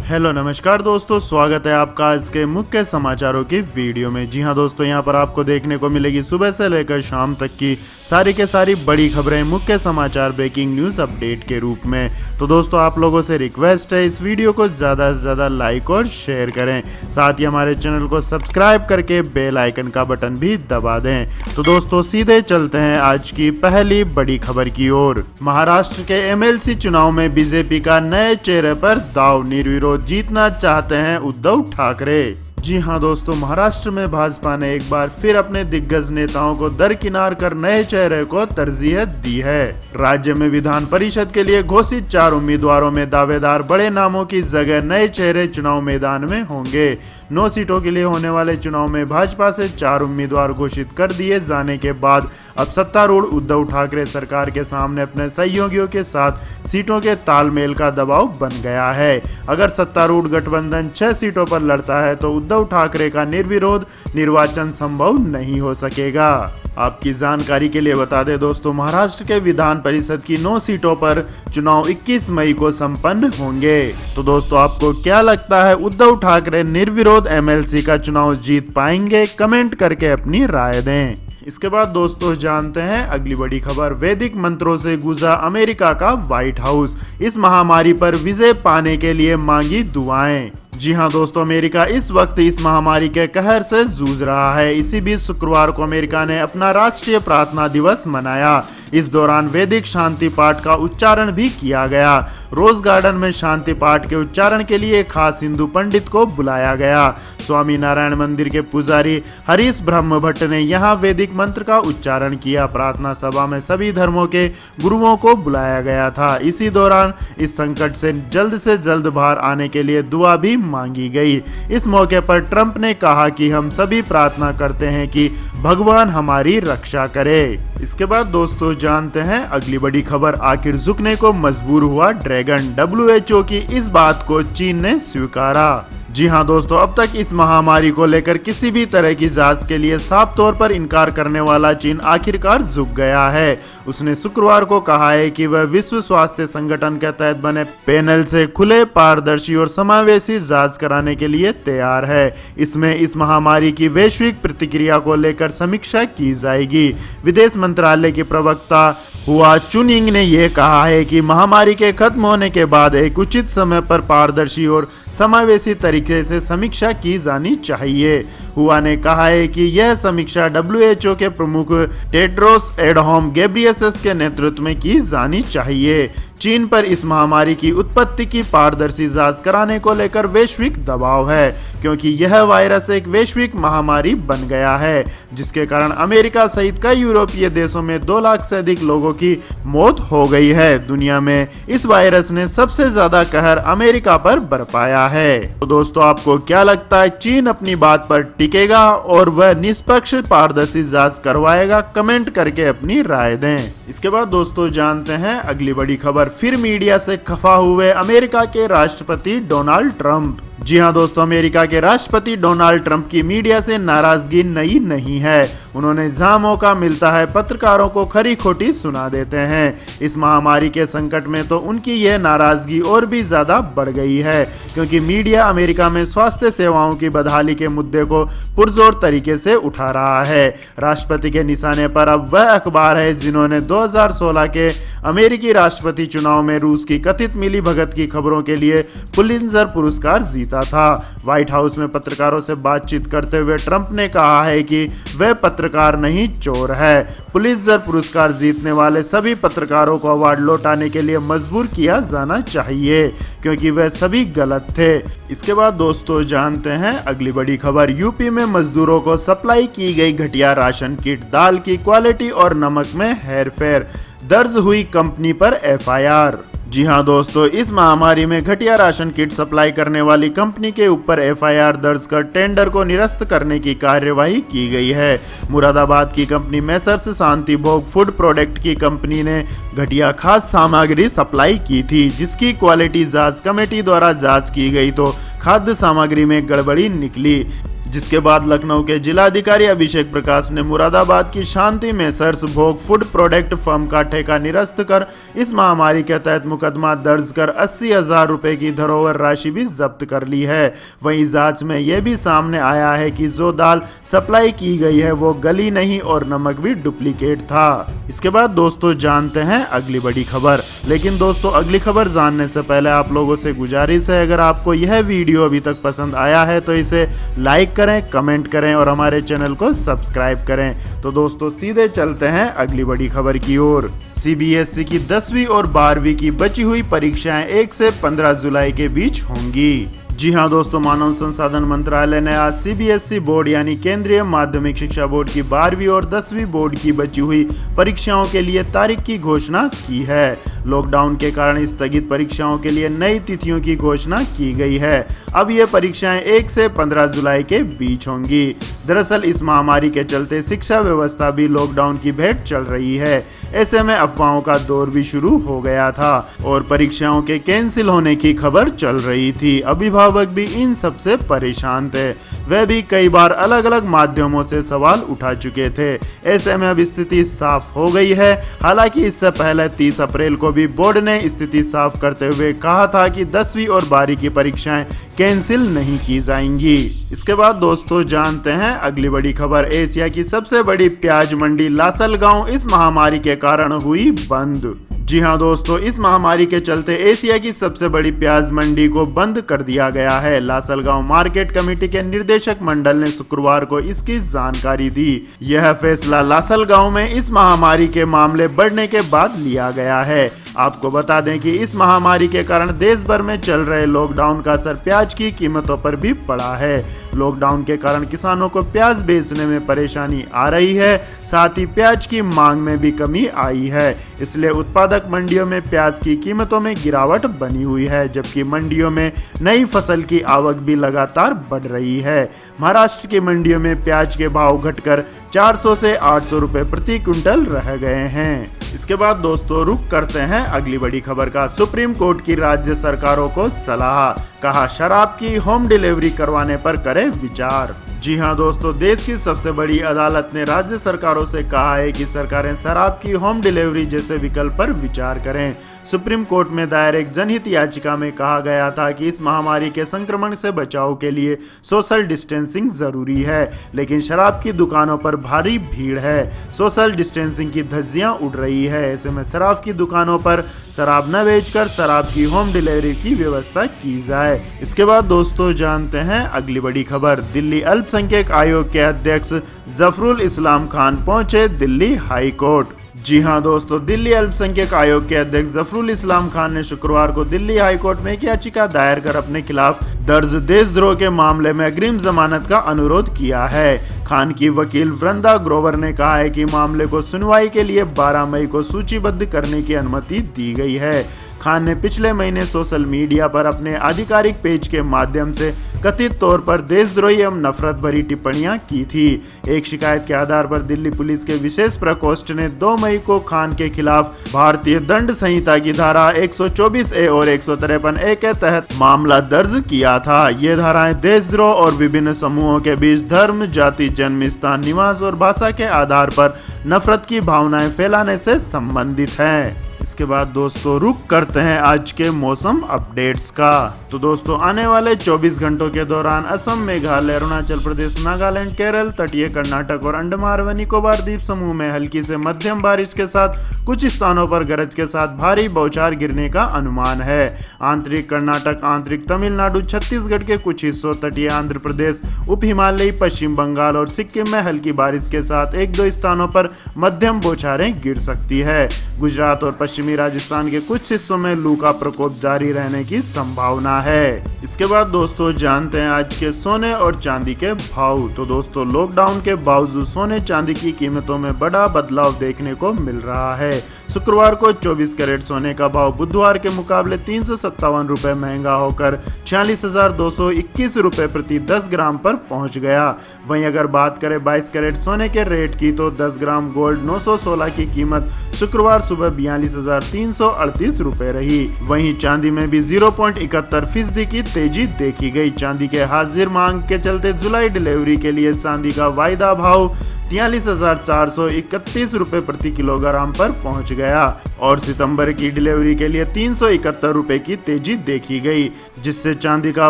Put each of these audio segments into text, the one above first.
Hello नमस्कार दोस्तों, स्वागत है आपका आज के मुख्य समाचारों की वीडियो में। जी हां दोस्तों, यहां पर आपको देखने को मिलेगी सुबह से लेकर शाम तक की सारी के सारी बड़ी खबरें मुख्य समाचार ब्रेकिंग न्यूज़ अपडेट के रूप में। तो दोस्तों आप लोगों से रिक्वेस्ट है इस वीडियो को ज़्यादा से ज़्यादा लाइक और शेयर करें, साथ ही हमारे चैनल को सब्सक्राइब करके बेल आइकन का बटन भी दबा दें। तो दोस्तों सीधे चलते हैं आज की पहली बड़ी खबर की ओर। महाराष्ट्र के एमएलसी चुनाव में बीजेपी का नए चेहरे पर दांव, निर्विरोध जीतना चाहते हैं उद्धव ठाकरे। जी हां दोस्तों, महाराष्ट्र में भाजपा ने एक बार फिर अपने दिग्गज नेताओं को दरकिनार कर नए चेहरे को तरजीह दी है। राज्य में विधान परिषद के लिए घोषित 4 उम्मीदवारों में दावेदार बड़े नामों की जगह नए चेहरे चुनाव मैदान में होंगे। 9 सीटों के लिए होने वाले चुनाव में भाजपा से 4 उम्मीदवार घोषित कर दिए जाने के बाद अब सत्तारूढ़ उद्धव ठाकरे सरकार के सामने अपने सहयोगियों के साथ सीटों के तालमेल का दबाव बन गया है। अगर सत्तारूढ़ गठबंधन 6 सीटों पर लड़ता है तो उद्धव ठाकरे का निर्विरोध निर्वाचन संभव नहीं हो सकेगा। आपकी जानकारी के लिए बता दें दोस्तों, महाराष्ट्र के विधान परिषद की 9 सीटों पर चुनाव 21 मई को संपन्न होंगे। तो दोस्तों आपको क्या लगता है, उद्धव ठाकरे निर्विरोध एमएलसी का चुनाव जीत पाएंगे? कमेंट करके अपनी राय दें। इसके बाद दोस्तों जानते हैं अगली बड़ी खबर। वैदिक मंत्रों से गूंजा अमेरिका का व्हाइट हाउस, इस महामारी पर विजय पाने के लिए मांगी दुआएं। जी हां दोस्तों, अमेरिका इस वक्त इस महामारी के कहर से जूझ रहा है। इसी बीच शुक्रवार को अमेरिका ने अपना राष्ट्रीय प्रार्थना दिवस मनाया। इस दौरान वैदिक शांति पाठ का उच्चारण भी किया गया। रोज गार्डन में शांति पाठ के उच्चारण के लिए खास हिंदू पंडित को बुलाया गया। स्वामी नारायण मंदिर के पुजारी हरीश ब्रह्म भट्ट ने यहां वैदिक मंत्र का उच्चारण किया। प्रार्थना सभा में सभी धर्मों के गुरुओं को बुलाया गया था। इसी दौरान इस संकट से जल्द बाहर आने के लिए दुआ भी मांगी गई। इस मौके पर ट्रंप ने कहा कि हम सभी प्रार्थना करते हैं कि भगवान हमारी रक्षा करे। इसके बाद दोस्तों जानते हैं अगली बड़ी खबर। आखिर झुकने को मजबूर हुआ ड्रैगन, WHO की इस बात को चीन ने स्वीकारा। जी हां दोस्तों, अब तक इस महामारी को लेकर किसी भी तरह की जांच के लिए साफ तौर पर इनकार करने वाला चीन आखिरकार झुक गया है। उसने शुक्रवार को कहा है कि वह विश्व स्वास्थ्य संगठन के तहत बने पैनल से खुले, पारदर्शी और समावेशी जांच कराने के लिए तैयार है। इसमें इस महामारी की वैश्विक प्रतिक्रिया को लेकर समीक्षा की जाएगी। विदेश मंत्रालय के प्रवक्ता हुआ चुनिंग ने यह कहा है कि महामारी के खत्म होने के बाद एक उचित समय पर पारदर्शी और समावेशी तरीके से समीक्षा की जानी चाहिए। हुआ ने कहा है कि यह समीक्षा WHO के प्रमुख टेड्रोस एडहानोम घेब्रेयेसस के नेतृत्व में की जानी चाहिए। चीन पर इस महामारी की उत्पत्ति की पारदर्शी जांच कराने को लेकर वैश्विक दबाव है, क्योंकि यह वायरस एक वैश्विक महामारी बन गया है, जिसके कारण अमेरिका सहित कई यूरोपीय देशों में 2 लाख से अधिक लोगों की मौत हो गई है। दुनिया में इस वायरस ने सबसे ज्यादा कहर अमेरिका पर बरपाया है। तो दोस्तों आपको क्या लगता है, चीन अपनी बात पर टिकेगा और वह निष्पक्ष पारदर्शी जांच करवाएगा? कमेंट करके अपनी राय दें। इसके बाद दोस्तों जानते हैं अगली बड़ी खबर। फिर मीडिया से खफा हुए अमेरिका के राष्ट्रपति डोनाल्ड ट्रंप। जी हां दोस्तों, अमेरिका के राष्ट्रपति डोनाल्ड ट्रंप की मीडिया से नाराजगी नई नहीं है। उन्होंने जहां मौका मिलता है पत्रकारों को खरी खोटी सुना देते हैं। इस महामारी के संकट में तो उनकी यह नाराजगी और भी ज्यादा बढ़ गई है, क्योंकि मीडिया अमेरिका में स्वास्थ्य सेवाओं की बदहाली के मुद्दे को पुरजोर तरीके से उठा रहा है। राष्ट्रपति के निशाने पर अब वह अखबार है जिन्होंने 2016 के अमेरिकी राष्ट्रपति चुनाव में रूस की कथित मिलीभगत की खबरों के लिए पुलित्जर पुरस्कार जीता था। व्हाइट हाउस में पत्रकारों से बातचीत करते हुए ट्रंप ने कहा है कि वह पत्रकार नहीं, चोर है। पुलित्जर पुरस्कार जीतने वाले सभी पत्रकारों को अवार्ड लौटाने के लिए मजबूर किया जाना चाहिए, क्योंकि वह सभी गलत थे। इसके बाद दोस्तों जानते हैं अगली बड़ी खबर। यूपी में मजदूरों को सप्लाई की गई घटिया राशन किट, दाल की क्वालिटी और नमक में हेरफेर, दर्ज हुई कंपनी पर FIR। जी हां दोस्तों, इस महामारी में घटिया राशन किट सप्लाई करने वाली कंपनी के ऊपर FIR दर्ज कर टेंडर को निरस्त करने की कार्यवाही की गई है। मुरादाबाद की कंपनी मेसर्स शांति भोग फूड प्रोडक्ट की कंपनी ने घटिया खाद्य सामग्री सप्लाई की थी, जिसकी क्वालिटी जांच कमेटी द्वारा जांच की गई तो खाद्य सामग्री में गड़बड़ी निकली, जिसके बाद लखनऊ के जिलाधिकारी अभिषेक प्रकाश ने मुरादाबाद की शांति मेसर्स भोग फूड प्रोडक्ट फर्म का ठेका निरस्त कर इस महामारी के तहत मुकदमा दर्ज कर 80,000 रुपए की धरोहर राशि भी जब्त कर ली है। वहीं जांच में यह भी सामने आया है कि जो दाल सप्लाई की गई है वो गली नहीं और नमक भी डुप्लीकेट था। इसके बाद दोस्तों जानते हैं अगली बड़ी खबर। लेकिन दोस्तों अगली खबर जानने से पहले आप लोगों से गुजारिश है, अगर आपको यह वीडियो अभी तक पसंद आया है तो इसे लाइक करें, कमेंट करें और हमारे चैनल को सब्सक्राइब करें। तो दोस्तों सीधे चलते हैं अगली बड़ी खबर की ओर। सीबीएसई की 10वीं और 12वीं की बची हुई परीक्षाएं 1 से 15 जुलाई के बीच होंगी। जी हाँ दोस्तों, मानव संसाधन मंत्रालय ने आज सीबीएसई बोर्ड यानी केंद्रीय माध्यमिक शिक्षा बोर्ड की 12वीं और 10वीं बोर्ड की बची हुई परीक्षाओं के लिए तारीख की घोषणा की है। लॉकडाउन के कारण स्थगित परीक्षाओं के लिए नई तिथियों की घोषणा की गई है। अब ये परीक्षाएं 1 से 15 जुलाई के बीच होंगी। दरअसल इस महामारी के चलते शिक्षा व्यवस्था भी लॉकडाउन की भेंट चल रही है। ऐसे में अफवाहों का दौर भी शुरू हो गया था और परीक्षाओं के कैंसिल होने की खबर चल रही थी। अभिभावक भी इन सब से परेशान थे, वे भी कई बार अलग अलग माध्यमों से सवाल उठा चुके थे। ऐसे में अब स्थिति साफ हो गई है। हालांकि इससे पहले 30 अप्रैल को भी बोर्ड ने स्थिति साफ करते हुए कहा था कि 10वीं और 12वीं की परीक्षाएं कैंसिल नहीं की जाएंगी। इसके बाद दोस्तों जानते हैं अगली बड़ी खबर। एशिया की सबसे बड़ी प्याज मंडी लासलगांव इस महामारी के कारण हुई बंद। जी हाँ दोस्तों, इस महामारी के चलते एशिया की सबसे बड़ी प्याज मंडी को बंद कर दिया गया है। लासलगांव मार्केट कमेटी के निर्देशक मंडल ने शुक्रवार को इसकी जानकारी दी। यह फैसला लासलगांव में इस महामारी के मामले बढ़ने के बाद लिया गया है। आपको बता दें कि इस महामारी के कारण देश भर में चल रहे लॉकडाउन का असर प्याज की कीमतों पर भी पड़ा है। लॉकडाउन के कारण किसानों को प्याज बेचने में परेशानी आ रही है, साथ ही प्याज की मांग में भी कमी आई है। इसलिए उत्पादक मंडियों में प्याज की कीमतों में गिरावट बनी हुई है, जबकि मंडियों में नई फसल की आवक भी लगातार बढ़ रही है। महाराष्ट्र की मंडियों में प्याज के भाव घटकर 400 से 800 रुपए प्रति क्विंटल रह गए हैं। इसके बाद दोस्तों रुक करते हैं अगली बड़ी खबर का। सुप्रीम कोर्ट की राज्य सरकारों को सलाह, कहा शराब की होम डिलीवरी करवाने पर करें विचार। जी हाँ दोस्तों, देश की सबसे बड़ी अदालत ने राज्य सरकारों से कहा है कि सरकारें शराब की होम डिलीवरी जैसे विकल्प पर विचार करें। सुप्रीम कोर्ट में दायर एक जनहित याचिका में कहा गया था कि इस महामारी के संक्रमण से बचाव के लिए सोशल डिस्टेंसिंग जरूरी है, लेकिन शराब की दुकानों पर भारी भीड़ है। सोशल डिस्टेंसिंग की धज्जियां उड़ रही है। ऐसे में शराब की दुकानों पर शराब न बेचकर शराब की होम डिलीवरी की व्यवस्था की जाए। इसके बाद दोस्तों जानते हैं अगली बड़ी खबर। दिल्ली अल्पसंख्यक आयोग के अध्यक्ष जफरुल इस्लाम खान पहुंचे दिल्ली हाई कोर्ट। जी हाँ दोस्तों, दिल्ली अल्पसंख्यक आयोग के अध्यक्ष जफरुल इस्लाम खान ने शुक्रवार को दिल्ली हाई कोर्ट में एक याचिका दायर कर अपने खिलाफ दर्ज देशद्रोह के मामले में अग्रिम जमानत का अनुरोध किया है। खान की वकील वृंदा ग्रोवर ने कहा है कि मामले को सुनवाई के लिए 12 मई को सूचीबद्ध करने की अनुमति दी गई है। खान ने पिछले महीने सोशल मीडिया पर अपने आधिकारिक पेज के माध्यम से कथित तौर पर देशद्रोही एवं नफरत भरी टिप्पणियां की थी। एक शिकायत के आधार पर दिल्ली पुलिस के विशेष प्रकोष्ठ ने 2 मई को खान के खिलाफ भारतीय दंड संहिता की धारा 124A और 153A के तहत मामला दर्ज किया था। ये धाराएं देशद्रोह और विभिन्न समूहों के बीच धर्म, जाति, जन्म स्थान, निवास और भाषा के आधार पर नफरत की भावनाएं फैलाने से संबंधित हैं। इसके बाद दोस्तों रुक करते हैं आज के मौसम अपडेट्स का। तो दोस्तों आने वाले 24 घंटों के दौरान असम, मेघालय, अरुणाचल प्रदेश, नागालैंड, केरल, तटीय कर्नाटक और अंडमान व निकोबार द्वीप समूह में हल्की से मध्यम बारिश के साथ कुछ स्थानों पर गरज के साथ भारी बौछार गिरने का अनुमान है। आंतरिक कर्नाटक, आंतरिक तमिलनाडु, छत्तीसगढ़ के कुछ हिस्सों, तटीय आंध्र प्रदेश, उप हिमालयी पश्चिम बंगाल और सिक्किम में हल्की बारिश के साथ 1-2 स्थानों पर मध्यम बौछारें गिर सकती है। गुजरात और पश्चिमी राजस्थान के कुछ हिस्सों में लू का प्रकोप जारी रहने की संभावना है। इसके बाद दोस्तों जानते हैं आज के सोने और चांदी के भाव। तो दोस्तों लॉकडाउन के बावजूद सोने चांदी की कीमतों में बड़ा बदलाव देखने को मिल रहा है। शुक्रवार को 24 कैरेट सोने का भाव बुधवार के मुकाबले 357 रुपए महंगा होकर 46,221 रुपए प्रति 10 ग्राम पर पहुंच गया। वहीं अगर बात करें 22 कैरेट सोने के रेट की तो 10 ग्राम गोल्ड 916 की कीमत शुक्रवार सुबह 42,000 42,338 रुपए रही। वहीं चांदी में भी 0.71% की तेजी देखी गई। चांदी के हाजिर मांग के चलते जुलाई डिलीवरी के लिए चांदी का वायदा भाव 43,431 रुपए प्रति किलोग्राम पर पहुंच गया और सितंबर की डिलीवरी के लिए 371 रुपए की तेजी देखी गई, जिससे चांदी का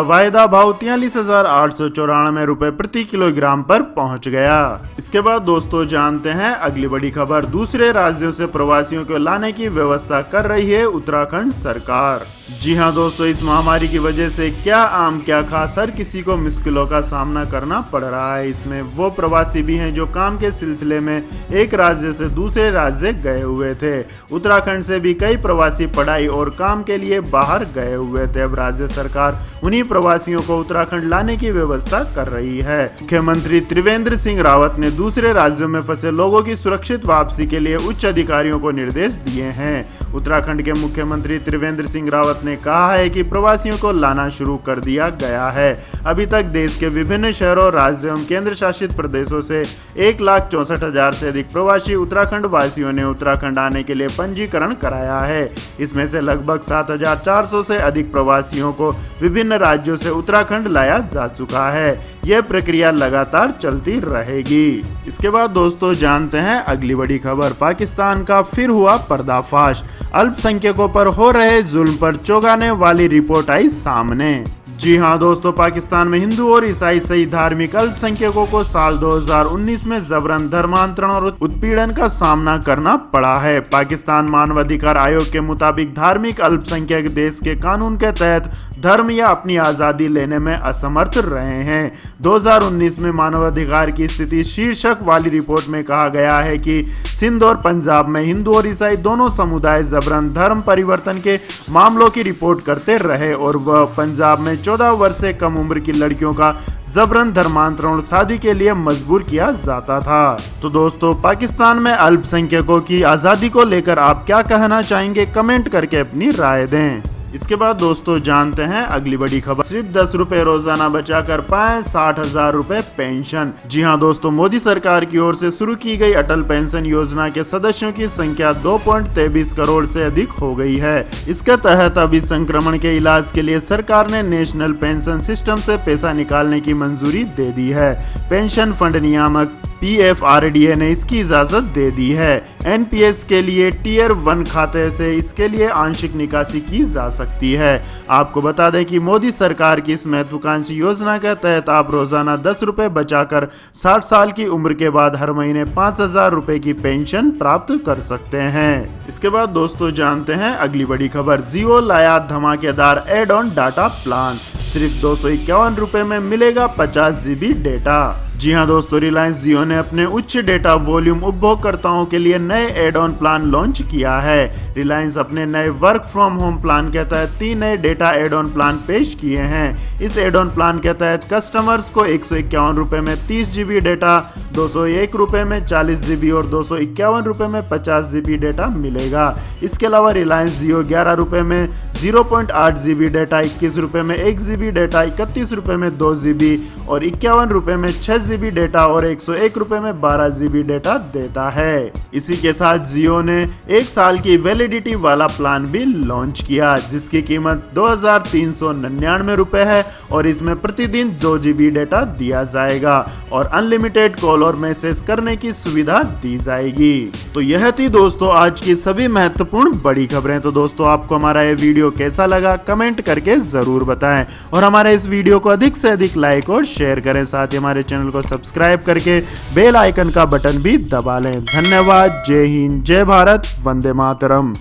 वायदा भाव 43,894 रुपए प्रति किलोग्राम पर पहुंच गया। इसके बाद दोस्तों जानते हैं अगली बड़ी खबर। दूसरे राज्यों से प्रवासियों को लाने की व्यवस्था कर रही है उत्तराखंड सरकार। जी हां दोस्तों, इस महामारी की वजह से क्या आम क्या खास हर किसी को मुश्किलों का सामना करना पड़ रहा है। इसमें वो प्रवासी भी हैं जो काम के सिलसिले में एक राज्य से दूसरे राज्य गए हुए थे। उत्तराखंड से भी कई प्रवासी पढ़ाई और काम के लिए बाहर गए हुए थे। अब राज्य सरकार उन्हीं प्रवासियों को उत्तराखंड लाने की व्यवस्था कर रही है। मुख्यमंत्री त्रिवेंद्र सिंह रावत ने दूसरे राज्यों में फंसे लोगों की सुरक्षित वापसी के लिए उच्च अधिकारियों को निर्देश दिए हैं। उत्तराखंड के मुख्यमंत्री त्रिवेंद्र सिंह रावत ने कहा है कि प्रवासियों को लाना शुरू कर दिया गया है। अभी तक देश के विभिन्न शहरों, राज्यों एवं केंद्र शासित प्रदेशों से 1,64,000 से अधिक प्रवासी उत्तराखंड वासियों ने उत्तराखंड आने के लिए पंजीकरण कराया है। इसमें से लगभग 7,400 से अधिक प्रवासियों को विभिन्न राज्यों से उत्तराखंड लाया जा चुका है। यह प्रक्रिया लगातार चलती रहेगी। इसके बाद दोस्तों जानते हैं अगली बड़ी खबर। पाकिस्तान का फिर हुआ पर्दाफाश। अल्पसंख्यकों पर हो रहे जुल्म पर चौंकाने वाली रिपोर्ट आई सामने। जी हां दोस्तों, पाकिस्तान में हिंदू और ईसाई सहित धार्मिक अल्पसंख्यकों को साल 2019 में जबरन धर्मांतरण और उत्पीड़न का सामना करना पड़ा है। पाकिस्तान मानवाधिकार आयोग के मुताबिक धार्मिक अल्पसंख्यक देश के कानून के तहत धर्म या अपनी आजादी लेने में असमर्थ रहे हैं। 2019 में मानवाधिकार की स्थिति शीर्षक वाली रिपोर्ट में कहा गया है कि सिंध और पंजाब में हिंदू और ईसाई दोनों समुदाय जबरन धर्म परिवर्तन के मामलों की रिपोर्ट करते रहे और वह पंजाब में 14 वर्ष से कम उम्र की लड़कियों का जबरन धर्मांतरण और शादी के लिए मजबूर किया जाता था। तो दोस्तों, पाकिस्तान में अल्पसंख्यकों की आजादी को लेकर आप क्या कहना चाहेंगे? कमेंट करके अपनी राय दें। इसके बाद दोस्तों जानते हैं अगली बड़ी खबर। सिर्फ 10 रुपए रोजाना बचाकर पाएं 60,000 रुपए पेंशन। जी हां दोस्तों, मोदी सरकार की ओर से शुरू की गई अटल पेंशन योजना के सदस्यों की संख्या 2.23 करोड़ से अधिक हो गई है। इसके तहत अब इस संक्रमण के इलाज के लिए सरकार ने नेशनल पेंशन सिस्टम से पैसा निकालने की मंजूरी दे दी है। पेंशन फंड नियामक PFRDA ने इसकी इजाजत दे दी है। NPS के लिए टियर 1 खाते से इसके लिए आंशिक निकासी की जा सकती है। आपको बता दें कि मोदी सरकार की इस महत्वाकांक्षी योजना के तहत आप रोजाना 10 रुपए बचाकर 60 साल की उम्र के बाद हर महीने 5,000 रुपए की पेंशन प्राप्त कर सकते हैं। इसके बाद दोस्तों जानते हैं अगली बड़ी खबर। जियो लाया धमाकेदार एड ऑन डाटा प्लान। सिर्फ 251 रुपए में मिलेगा 50 GB डेटा। जी हां दोस्तों, रिलायंस जियो ने अपने उच्च डेटा वॉल्यूम उपभोक्ताओं के लिए नए एड ऑन प्लान लॉन्च किया है। रिलायंस अपने नए वर्क फ्रॉम होम प्लान के तहत 3 नए डेटा एड ऑन प्लान पेश किए हैं। इस एड ऑन प्लान के तहत कस्टमर्स को 151 रुपए में 30 GB डेटा, 201 रुपए में 40 GB और 251 रुपए में 50 GB डेटा मिलेगा। इसके अलावा रिलायंस जियो 11 रुपए में 0.8 GB डेटा, 21 रुपए में 1 GB डेटा, 31 रुपए में 2 GB और 51 रुपए में 6 GB डेटा और 101 रुपए में 12 GB डेटा देता है। इसी के साथ जियो ने 1 साल की वैलिडिटी वाला प्लान भी लॉन्च किया, जिसकी कीमत 2,399 रुपए है और इसमें प्रतिदिन 2 GB डेटा दिया जाएगा और अनलिमिटेड कॉल और मैसेज करने की सुविधा दी जाएगी। तो यह थी दोस्तों आज की सभी महत्वपूर्ण बड़ी खबरें। तो दोस्तों, आपको हमारा ये वीडियो कैसा लगा कमेंट करके जरूर बताएं और हमारे इस वीडियो को अधिक से अधिक लाइक और शेयर करें। साथ ही हमारे चैनल को सब्सक्राइब करके बेल आइकन का बटन भी दबा लें। धन्यवाद। जय हिंद, जय भारत, वंदे मातरम।